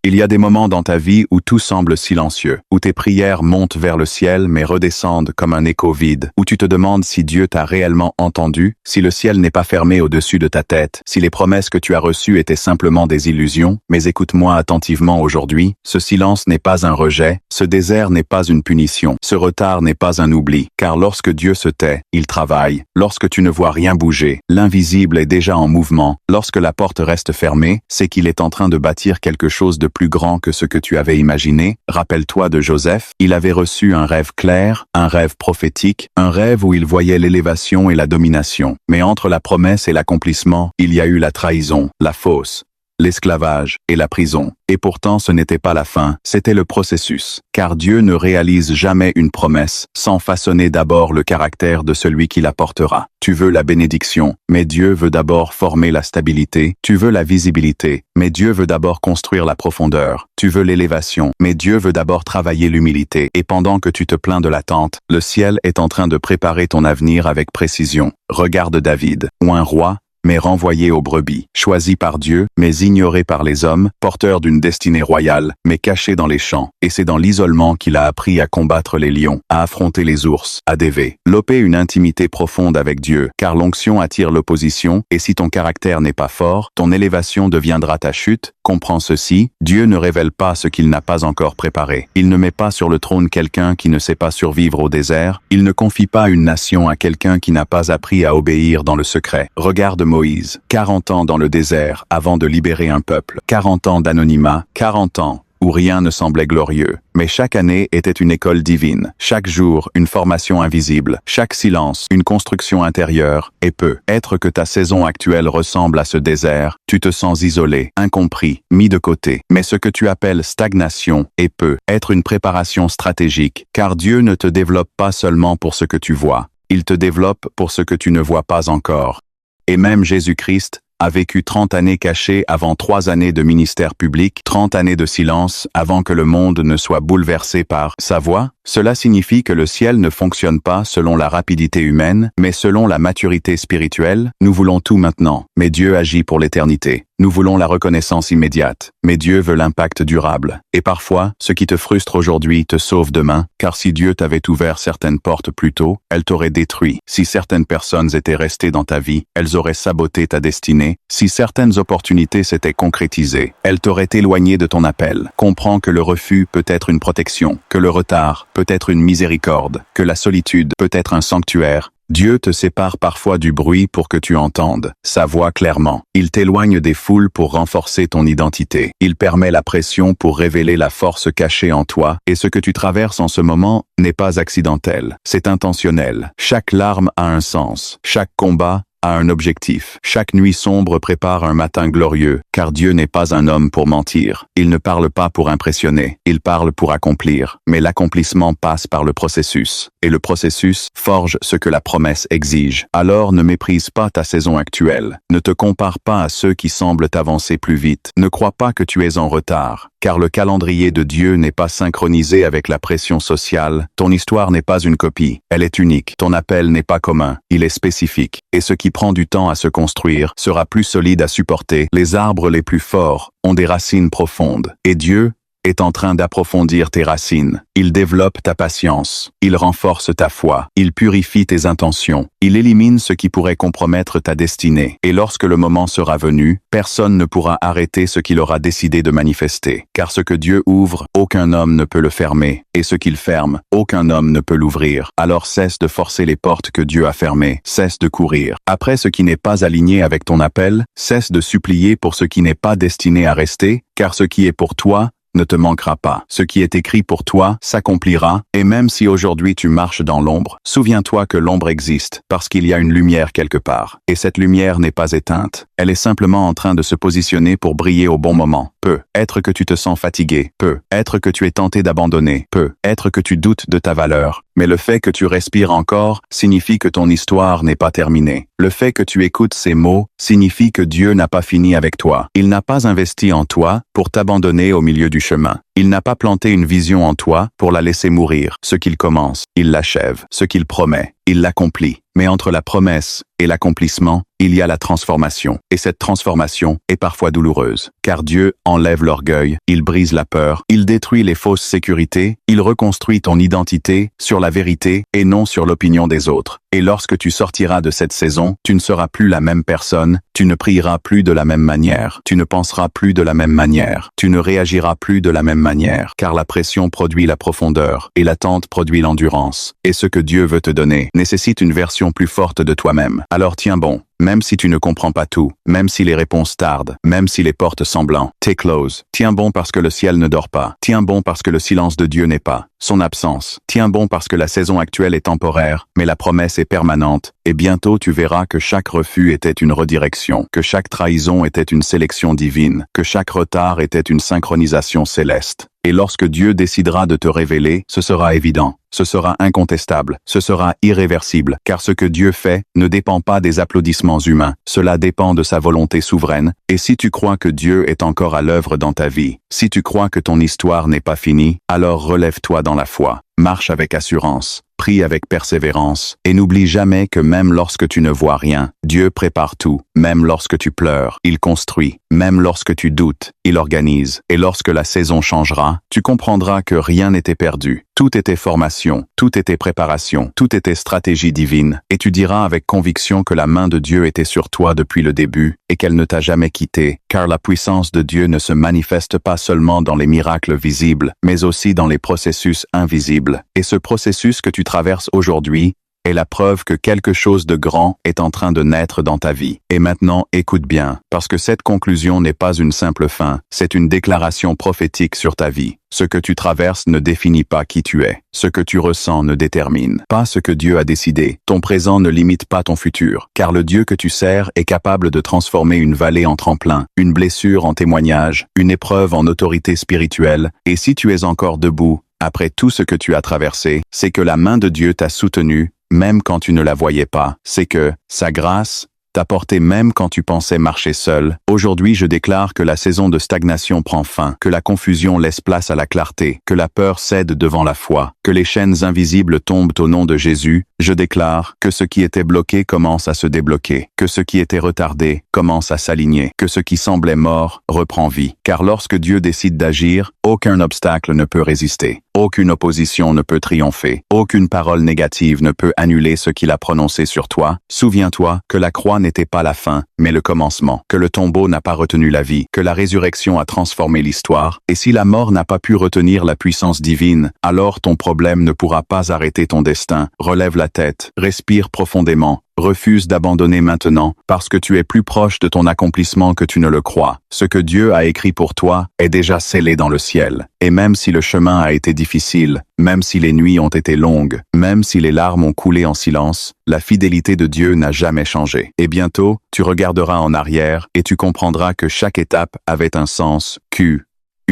Il y a des moments dans ta vie où tout semble silencieux, où tes prières montent vers le ciel mais redescendent comme un écho vide, où tu te demandes si Dieu t'a réellement entendu, si le ciel n'est pas fermé au-dessus de ta tête, si les promesses que tu as reçues étaient simplement des illusions. Mais écoute-moi attentivement aujourd'hui, ce silence n'est pas un rejet, ce désert n'est pas une punition, ce retard n'est pas un oubli, car lorsque Dieu se tait, il travaille. Lorsque tu ne vois rien bouger, l'invisible est déjà en mouvement. Lorsque la porte reste fermée, c'est qu'il est en train de bâtir quelque chose de plus grand que ce que tu avais imaginé. Rappelle-toi de Joseph, il avait reçu un rêve clair, un rêve prophétique, un rêve où il voyait l'élévation et la domination. Mais entre la promesse et l'accomplissement, il y a eu la trahison, la fausse, l'esclavage et la prison. Et pourtant ce n'était pas la fin, c'était le processus. Car Dieu ne réalise jamais une promesse sans façonner d'abord le caractère de celui qui la portera. Tu veux la bénédiction, mais Dieu veut d'abord former la stabilité. Tu veux la visibilité, mais Dieu veut d'abord construire la profondeur. Tu veux l'élévation, mais Dieu veut d'abord travailler l'humilité. Et pendant que tu te plains de l'attente, le ciel est en train de préparer ton avenir avec précision. Regarde David, ou un roi, mais renvoyé aux brebis, choisi par Dieu, mais ignoré par les hommes, porteur d'une destinée royale, mais caché dans les champs. Et c'est dans l'isolement qu'il a appris à combattre les lions, à affronter les ours, à développer une intimité profonde avec Dieu, car l'onction attire l'opposition, et si ton caractère n'est pas fort, ton élévation deviendra ta chute. Comprends ceci, Dieu ne révèle pas ce qu'il n'a pas encore préparé. Il ne met pas sur le trône quelqu'un qui ne sait pas survivre au désert, il ne confie pas une nation à quelqu'un qui n'a pas appris à obéir dans le secret. Regarde Moïse, 40 ans dans le désert avant de libérer un peuple, 40 ans d'anonymat, 40 ans où rien ne semblait glorieux. Mais chaque année était une école divine, chaque jour une formation invisible, chaque silence une construction intérieure, et peut-être que ta saison actuelle ressemble à ce désert, tu te sens isolé, incompris, mis de côté. Mais ce que tu appelles stagnation peut être une préparation stratégique, car Dieu ne te développe pas seulement pour ce que tu vois, il te développe pour ce que tu ne vois pas encore. Et même Jésus-Christ a vécu 30 années cachées avant 3 années de ministère public, 30 années de silence avant que le monde ne soit bouleversé par sa voix. Cela signifie que le ciel ne fonctionne pas selon la rapidité humaine, mais selon la maturité spirituelle. Nous voulons tout maintenant, mais Dieu agit pour l'éternité. Nous voulons la reconnaissance immédiate, mais Dieu veut l'impact durable. Et parfois, ce qui te frustre aujourd'hui te sauve demain, car si Dieu t'avait ouvert certaines portes plus tôt, elle t'aurait détruit. Si certaines personnes étaient restées dans ta vie, elles auraient saboté ta destinée. Si certaines opportunités s'étaient concrétisées, elles t'auraient éloigné de ton appel. Comprends que le refus peut être une protection, que le retard peut être une miséricorde, que la solitude peut être un sanctuaire. Dieu te sépare parfois du bruit pour que tu entendes sa voix clairement. Il t'éloigne des foules pour renforcer ton identité. Il permet la pression pour révéler la force cachée en toi. Et ce que tu traverses en ce moment n'est pas accidentel, c'est intentionnel. Chaque larme a un sens, chaque combat a un objectif. Chaque nuit sombre prépare un matin glorieux, car Dieu n'est pas un homme pour mentir. Il ne parle pas pour impressionner, il parle pour accomplir. Mais l'accomplissement passe par le processus, et le processus forge ce que la promesse exige. Alors ne méprise pas ta saison actuelle. Ne te compare pas à ceux qui semblent avancer plus vite. Ne crois pas que tu es en retard, car le calendrier de Dieu n'est pas synchronisé avec la pression sociale. Ton histoire n'est pas une copie, elle est unique. Ton appel n'est pas commun, il est spécifique. Et ce qui prend du temps à se construire sera plus solide à supporter. Les arbres les plus forts ont des racines profondes. Et Dieu est en train d'approfondir tes racines. Il développe ta patience, il renforce ta foi, il purifie tes intentions, il élimine ce qui pourrait compromettre ta destinée. Et lorsque le moment sera venu, personne ne pourra arrêter ce qu'il aura décidé de manifester. Car ce que Dieu ouvre, aucun homme ne peut le fermer, et ce qu'il ferme, aucun homme ne peut l'ouvrir. Alors cesse de forcer les portes que Dieu a fermées, cesse de courir après ce qui n'est pas aligné avec ton appel, cesse de supplier pour ce qui n'est pas destiné à rester, car ce qui est pour toi ne te manquera pas. Ce qui est écrit pour toi s'accomplira, et même si aujourd'hui tu marches dans l'ombre, souviens-toi que l'ombre existe, parce qu'il y a une lumière quelque part. Et cette lumière n'est pas éteinte, elle est simplement en train de se positionner pour briller au bon moment. Peut être que tu te sens fatigué, peut être que tu es tenté d'abandonner, peut être que tu doutes de ta valeur. Mais le fait que tu respires encore signifie que ton histoire n'est pas terminée. Le fait que tu écoutes ces mots signifie que Dieu n'a pas fini avec toi. Il n'a pas investi en toi pour t'abandonner au milieu du chemin. Il n'a pas planté une vision en toi pour la laisser mourir. Ce qu'il commence, il l'achève. Ce qu'il promet, il l'accomplit. Mais entre la promesse et l'accomplissement, il y a la transformation. Et cette transformation est parfois douloureuse. Car Dieu enlève l'orgueil, il brise la peur, il détruit les fausses sécurités, il reconstruit ton identité sur la vérité et non sur l'opinion des autres. Et lorsque tu sortiras de cette saison, tu ne seras plus la même personne, tu ne prieras plus de la même manière, tu ne penseras plus de la même manière, tu ne réagiras plus de la même manière, car la pression produit la profondeur et l'attente produit l'endurance. Et ce que Dieu veut te donner nécessite une version plus forte de toi-même. Alors tiens bon. Même si tu ne comprends pas tout, même si les réponses tardent, même si les portes semblent t'es close. Tiens bon parce que le ciel ne dort pas. Tiens bon parce que le silence de Dieu n'est pas son absence. Tiens bon parce que la saison actuelle est temporaire, mais la promesse est permanente. Et bientôt tu verras que chaque refus était une redirection, que chaque trahison était une sélection divine, que chaque retard était une synchronisation céleste. Et lorsque Dieu décidera de te révéler, ce sera évident, ce sera incontestable, ce sera irréversible, car ce que Dieu fait ne dépend pas des applaudissements humains, cela dépend de sa volonté souveraine, et si tu crois que Dieu est encore à l'œuvre dans ta vie, si tu crois que ton histoire n'est pas finie, alors relève-toi dans la foi, marche avec assurance, prie avec persévérance, et n'oublie jamais que même lorsque tu ne vois rien, Dieu prépare tout, même lorsque tu pleures, il construit, même lorsque tu doutes, il organise, et lorsque la saison changera, tu comprendras que rien n'était perdu, tout était formation, tout était préparation, tout était stratégie divine, et tu diras avec conviction que la main de Dieu était sur toi depuis le début, et qu'elle ne t'a jamais quitté, car la puissance de Dieu ne se manifeste pas seulement dans les miracles visibles, mais aussi dans les processus invisibles, et ce processus que tu traverses aujourd'hui, est la preuve que quelque chose de grand est en train de naître dans ta vie. Et maintenant, écoute bien, parce que cette conclusion n'est pas une simple fin, c'est une déclaration prophétique sur ta vie. Ce que tu traverses ne définit pas qui tu es. Ce que tu ressens ne détermine pas ce que Dieu a décidé. Ton présent ne limite pas ton futur, car le Dieu que tu sers est capable de transformer une vallée en tremplin, une blessure en témoignage, une épreuve en autorité spirituelle. Et si tu es encore debout, après tout ce que tu as traversé, c'est que la main de Dieu t'a soutenu, même quand tu ne la voyais pas. C'est que sa grâce t'a porté même quand tu pensais marcher seul. Aujourd'hui, je déclare que la saison de stagnation prend fin, que la confusion laisse place à la clarté, que la peur cède devant la foi, que les chaînes invisibles tombent au nom de Jésus. Je déclare que ce qui était bloqué commence à se débloquer, que ce qui était retardé commence à s'aligner, que ce qui semblait mort reprend vie. Car lorsque Dieu décide d'agir, aucun obstacle ne peut résister. Aucune opposition ne peut triompher. Aucune parole négative ne peut annuler ce qu'il a prononcé sur toi. Souviens-toi que la croix n'était pas la fin, mais le commencement. Que le tombeau n'a pas retenu la vie. Que la résurrection a transformé l'histoire. Et si la mort n'a pas pu retenir la puissance divine, alors ton problème ne pourra pas arrêter ton destin. Relève la tête. Respire profondément. Refuse d'abandonner maintenant, parce que tu es plus proche de ton accomplissement que tu ne le crois. Ce que Dieu a écrit pour toi est déjà scellé dans le ciel. Et même si le chemin a été difficile, même si les nuits ont été longues, même si les larmes ont coulé en silence, la fidélité de Dieu n'a jamais changé. Et bientôt, tu regarderas en arrière et tu comprendras que chaque étape avait un sens,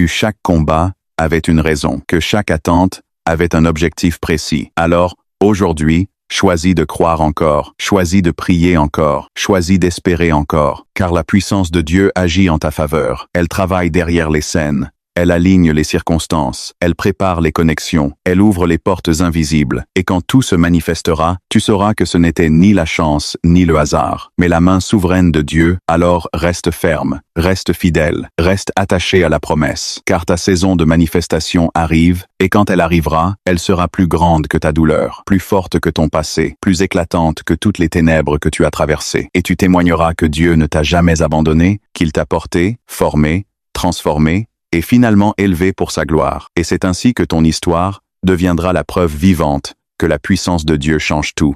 chaque combat avait une raison, que chaque attente avait un objectif précis. Alors, aujourd'hui, choisis de croire encore, choisis de prier encore, choisis d'espérer encore, car la puissance de Dieu agit en ta faveur. Elle travaille derrière les scènes. Elle aligne les circonstances, elle prépare les connexions, elle ouvre les portes invisibles, et quand tout se manifestera, tu sauras que ce n'était ni la chance, ni le hasard, mais la main souveraine de Dieu. Alors reste ferme, reste fidèle, reste attaché à la promesse, car ta saison de manifestation arrive, et quand elle arrivera, elle sera plus grande que ta douleur, plus forte que ton passé, plus éclatante que toutes les ténèbres que tu as traversées, et tu témoigneras que Dieu ne t'a jamais abandonné, qu'il t'a porté, formé, transformé, et finalement élevé pour sa gloire. Et c'est ainsi que ton histoire deviendra la preuve vivante que la puissance de Dieu change tout.